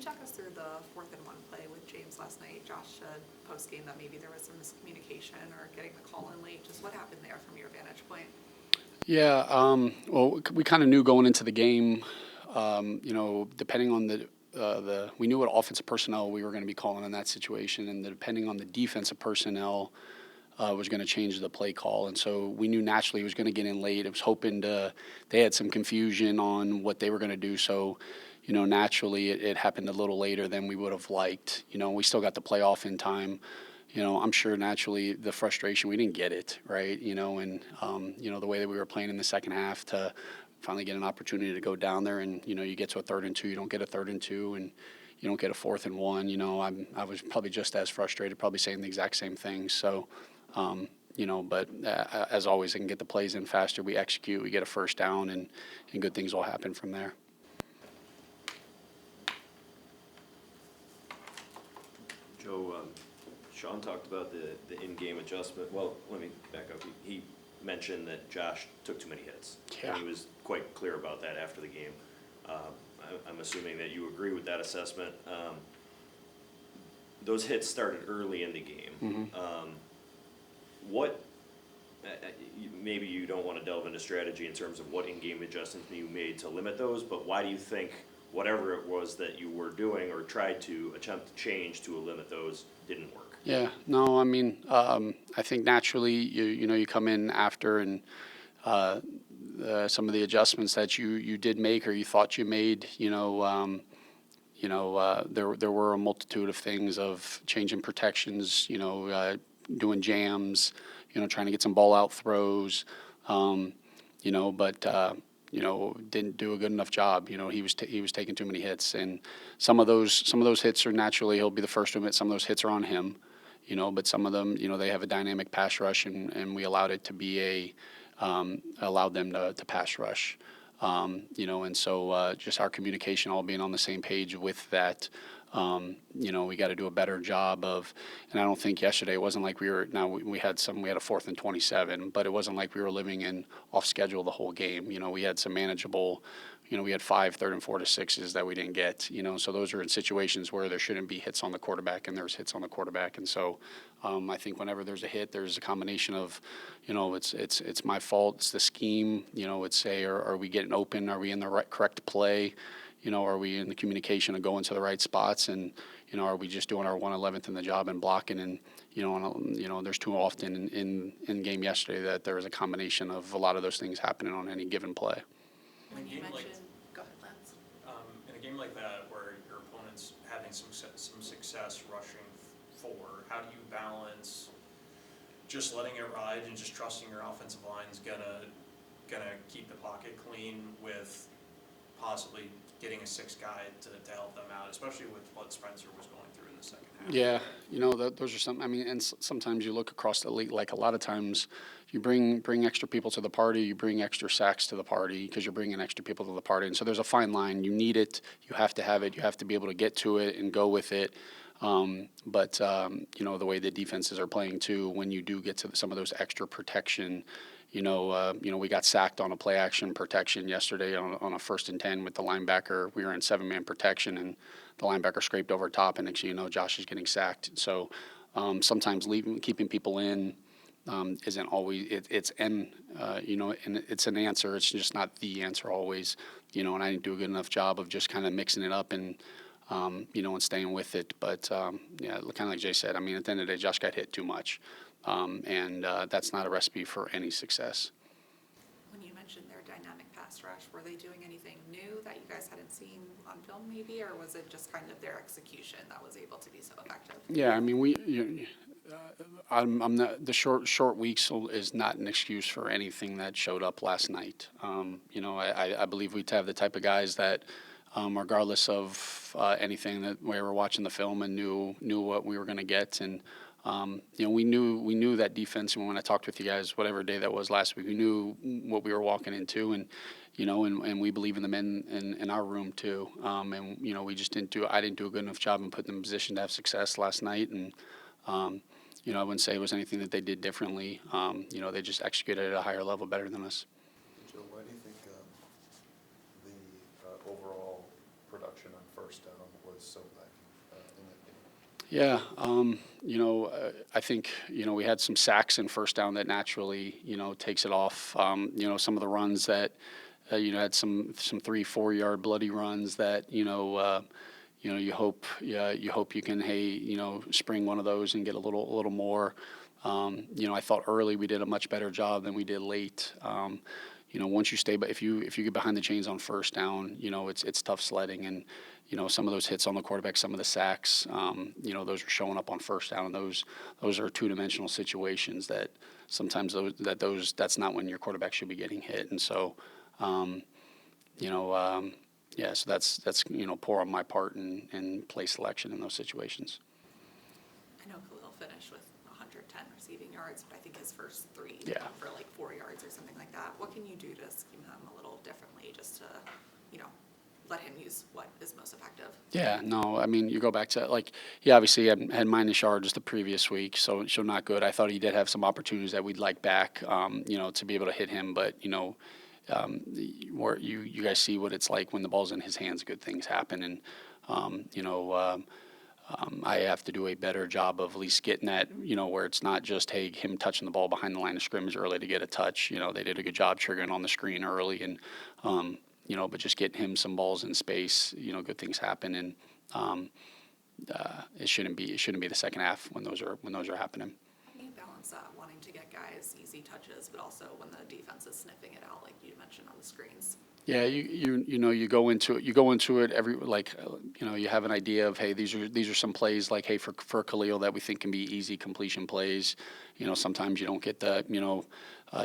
talk us through the 4th-and-1 play with James last night? Josh said post-game that maybe there was some miscommunication or getting the call in late. Just what happened there from your vantage point? Yeah, well, we kind of knew going into the game, depending on we knew what offensive personnel we were going to be calling in that situation, and depending on the defensive personnel was going to change the play call. And so we knew naturally he was going to get in late. It was hoping they had some confusion on what they were going to do. So, naturally it happened a little later than we would have liked. We still got the playoff in time. I'm sure naturally the frustration, we didn't get it, right? And the way that we were playing in the second half to finally get an opportunity to go down there and, you get to a 3rd and 2, you don't get a 3rd and 2, and you don't get a 4th and 1. I was probably just as frustrated, probably saying the exact same thing. So, but as always, I can get the plays in faster. We execute, we get a first down, and good things will happen from there. Joe, Sean talked about the in-game adjustment. Well, let me back up. He mentioned that Josh took too many hits. Yeah. And he was quite clear about that after the game. I'm assuming that you agree with that assessment. Those hits started early in the game. Mm-hmm. Maybe you don't want to delve into strategy in terms of what in-game adjustments you made to limit those, but why do you think whatever it was that you were doing or tried to attempt to change to limit those didn't work? Yeah, no, I mean, I think naturally you come in after and some of the adjustments that you did make or you thought you made, there were a multitude of things of changing protections, doing jams, trying to get some ball out throws, but didn't do a good enough job. He was taking too many hits, and some of those hits are naturally he'll be the first to admit some of those hits are on him, but some of them they have a dynamic pass rush, and we allowed it to be allowed them to pass rush, and so just our communication all being on the same page with that. We got to do a better job of, and I don't think yesterday it wasn't like we had a 4th and 27, but it wasn't like we were living in off schedule the whole game. We had some manageable, we had 5 3rd and 4 to 6s that we didn't get, so those are in situations where there shouldn't be hits on the quarterback, and there's hits on the quarterback. And so I think whenever there's a hit, there's a combination of, it's my fault, it's the scheme, it's are we getting open, are we in the correct play? Are we in the communication of going to the right spots, and are we just doing our 1/11th in the job and blocking? And there's too often in game yesterday that there was a combination of a lot of those things happening on any given play. When you mentioned, go ahead, Lance. In a game like that where your opponent's having some success rushing forward, how do you balance just letting it ride and just trusting your offensive line's gonna keep the pocket clean with possibly getting a 6th guy to help them out, especially with what Spencer was going through in the second half? Yeah, those are some. I mean, and sometimes you look across the league. Like a lot of times, you bring extra people to the party. You bring extra sacks to the party because you're bringing extra people to the party. And so there's a fine line. You need it. You have to have it. You have to be able to get to it and go with it. But the way the defenses are playing too, when you do get to some of those extra protection. We got sacked on a play action protection yesterday on a 1st and 10 with the linebacker. We were in 7-man protection, and the linebacker scraped over top, and next thing you know, Josh is getting sacked. So sometimes keeping people in isn't always it's and it's an answer. It's just not the answer always. And I didn't do a good enough job of just kind of mixing it up and and staying with it. But kind of like Jay said, I mean, at the end of the day, Josh got hit too much. And that's not a recipe for any success. When you mentioned their dynamic pass rush, were they doing anything new that you guys hadn't seen on film maybe, or was it just kind of their execution that was able to be so effective? Yeah, I mean, I'm not, the short weeks is not an excuse for anything that showed up last night. I believe we have the type of guys that, regardless of anything, that we were watching the film and knew what we were going to get. And we knew that defense. And when I talked with you guys, whatever day that was last week, we knew what we were walking into, and we believe in the men in our room too. And we just I didn't do a good enough job in putting them in position to have success last night. And I wouldn't say it was anything that they did differently. They just executed at a higher level better than us. Joe, why do you think the overall production on 1st down was so lacking in that game? Yeah, I think, we had some sacks and first down that naturally, takes it off. Some of the runs that, had some 3-4 yard bloody runs that, you hope, you can, spring one of those and get a little more. I thought early we did a much better job than we did late. Once you stay, but if you get behind the chains on first down, it's tough sledding, and some of those hits on the quarterback, some of the sacks, those are showing up on first down, and those are two-dimensional situations that sometimes that's not when your quarterback should be getting hit, and so, yeah, so that's poor on my part in play selection in those situations. I know Khalil finished with 110 receiving yards, but I think his first three Yeah. for like 4 yards or something like that. What can you do to scheme him a little differently just to, let him use what is most effective? Yeah, no, I mean, you go back to, he obviously had minus yards the previous week, so not good. I thought he did have some opportunities that we'd like back, to be able to hit him, but, where you guys see what it's like when the ball's in his hands, good things happen, and, I have to do a better job of at least getting that, where it's not just, hey, him touching the ball behind the line of scrimmage early to get a touch. They did a good job triggering on the screen early, and, but just getting him some balls in space, good things happen, and it shouldn't be the second half when those are happening. How do you balance that, wanting to get guys easy touches, but also when the defense is sniffing it out, like you mentioned on the screens? Yeah, you go into it every, you have an idea of, hey, these are some plays, like, hey, for Khalil that we think can be easy completion plays. Sometimes you don't get the,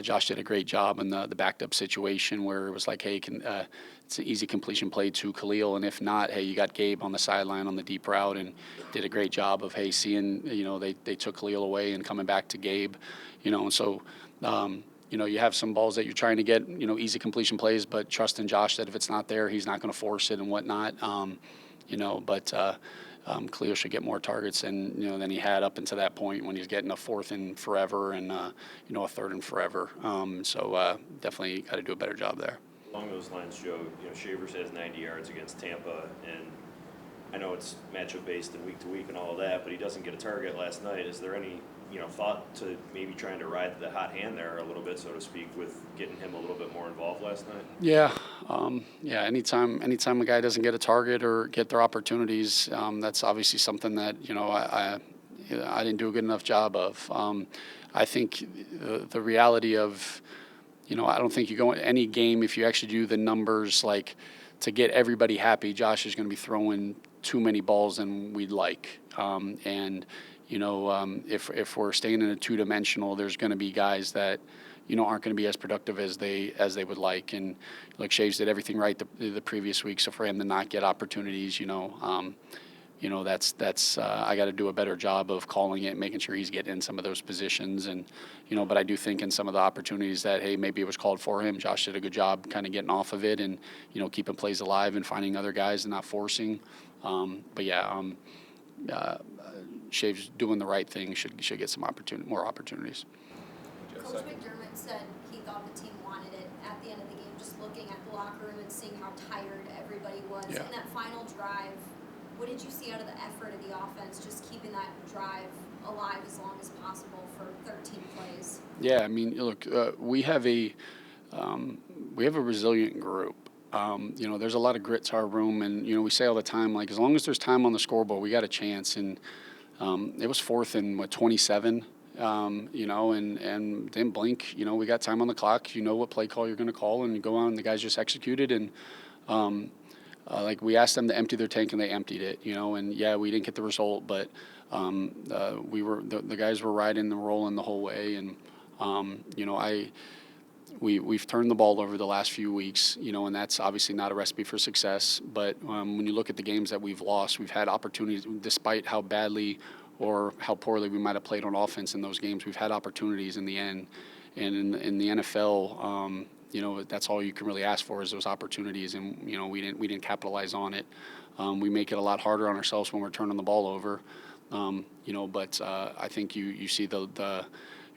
Josh did a great job in the backed up situation where it was like, hey, it's an easy completion play to Khalil, and if not, hey, you got Gabe on the sideline on the deep route and did a great job of, hey, seeing, they took Khalil away and coming back to Gabe, and so. You have some balls that you're trying to get, easy completion plays, but trust in Josh that if it's not there, he's not going to force it and whatnot. Khalil should get more targets than he had up until that point when he's getting a 4th and forever and, a 3rd and forever. Definitely got to do a better job there. Along those lines, Joe, Shavers has 90 yards against Tampa, and I know it's matchup based and week to week and all of that, but he doesn't get a target last night. Is there any thought to maybe trying to ride the hot hand there a little bit, so to speak, with getting him a little bit more involved last night? Yeah, anytime a guy doesn't get a target or get their opportunities, that's obviously something that I didn't do a good enough job of. I think the reality of I don't think you go in any game if you actually do the numbers to get everybody happy. Josh is going to be throwing too many balls than we'd like, and. If we're staying in a two-dimensional, there's going to be guys that, aren't going to be as productive as they would like. And like Shaves did everything right the previous week, so for him to not get opportunities, that's I got to do a better job of calling it, making sure he's getting in some of those positions. And but I do think in some of the opportunities that, hey, maybe it was called for him. Josh did a good job kind of getting off of it and keeping plays alive and finding other guys and not forcing. Shaves doing the right thing should get some more opportunities. Coach McDermott said he thought the team wanted it at the end of the game, just looking at the locker room and seeing how tired everybody was. Yeah. In that final drive, what did you see out of the effort of the offense, just keeping that drive alive as long as possible for 13 plays? Yeah, I mean, look, we have a resilient group. There's a lot of grit to our room, and we say all the time, as long as there's time on the scoreboard, we got a chance. And it was 4th and 27, and didn't blink. We got time on the clock. What play call you're going to call, and you go out and the guys just executed. And we asked them to empty their tank, and they emptied it. And yeah, we didn't get the result, but the guys were riding and rolling the whole way. And We've turned the ball over the last few weeks, and that's obviously not a recipe for success. But when you look at the games that we've lost, we've had opportunities, despite how badly or how poorly we might have played on offense in those games. We've had opportunities in the end, and in the NFL, that's all you can really ask for is those opportunities, and we didn't capitalize on it. We make it a lot harder on ourselves when we're turning the ball over, But I think you see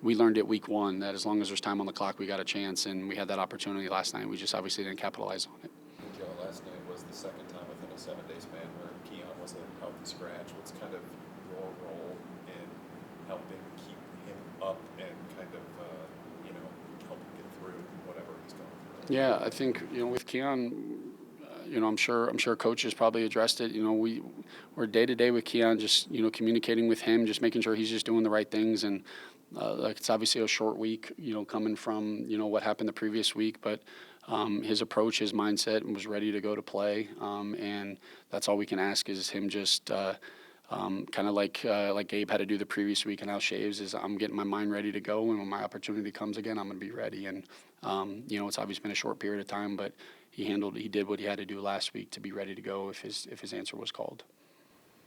we learned it week 1 that as long as there's time on the clock, we got a chance, and we had that opportunity last night. We just obviously didn't capitalize on it. Joe, last night was the second time within a 7-day span where Keon role in helping keep him up and kind of, help him get through whatever he's going through? Yeah, I think, with Keon, I'm sure coaches probably addressed it. We're day to day with Keon, just, communicating with him, just making sure he's just doing the right things. And like, it's obviously a short week, coming from, what happened the previous week, but his approach, his mindset was ready to go to play. And that's all we can ask is him just kind of like Gabe had to do the previous week and Al Shaves, is I'm getting my mind ready to go, and when my opportunity comes again, I'm going to be ready. And it's obviously been a short period of time, but he did what he had to do last week to be ready to go if his answer was called.